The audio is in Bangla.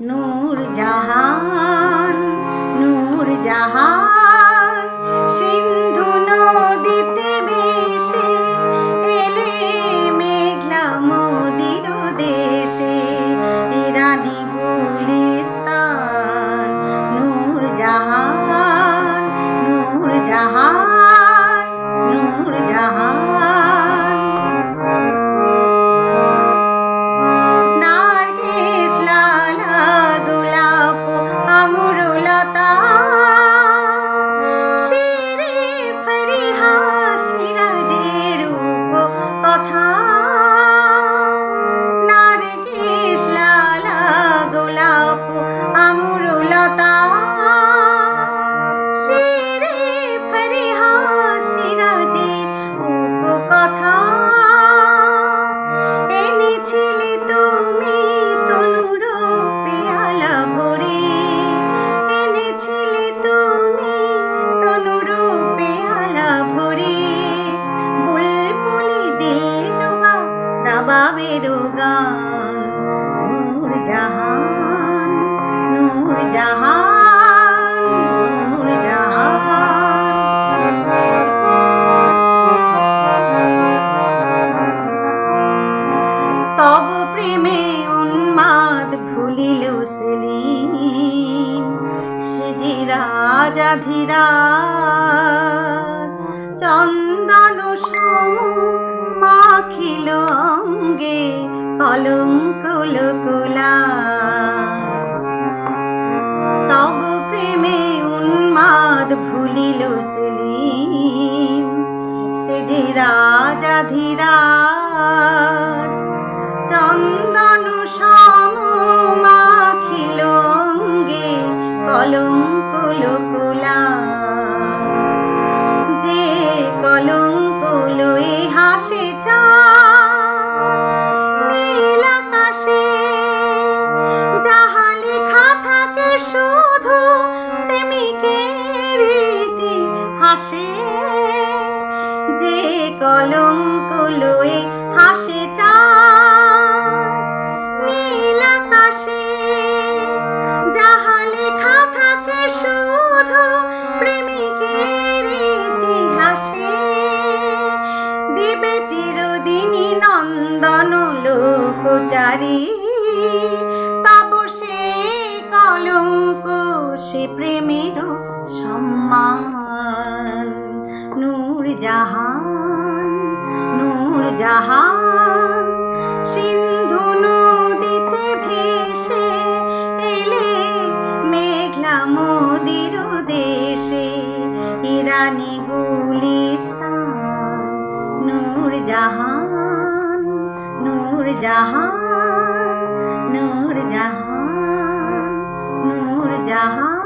নূরজাহান নূরজাহান সিন্ধু নদীতে ভেসে এলে মেঘলা মোদির দেশে ইরানি গুলিস্তান। নূরজাহান নূরজাহান নূরজাহান বাবেরও গান। নূরজাহান নূরজাহান নূরজাহান তব প্রেমে উন্মাদ ভুলিল সেলিম সে যে রাজাধিরাজ। চন্দন সম মাখিল অঙ্গে কলঙ্ক লোকলা তব প্রেমে উন্মাদ ভুলিল সেলিম সে যে রাজাধিরাজ। চন্দন সম মাখিল অঙ্গে কলঙ্ক লোকলা যে কলঙ্ক লয়ে হাসে নীল আকাশে যাহা লেখা থাকে শুধু প্রেমিকের ইতিহাসে। যে কলঙ্ক লয়ে হাসে নীল আকাশে যাহা লেখা থাকে শুধু প্রেমিকের ইতিহাসে। দিবে চিরদিনই নন্দন লোকচারী তব সে কলঙ্ক সে প্রেমের সম্মান। নূরজাহান নূরজাহান সিন্ধু নদীতে ভেসে এলে মেঘলা মোদির দেশে ইরানি গুলিস্তান। নূরজাহান নূরজাহান নূরজাহান নূরজাহান।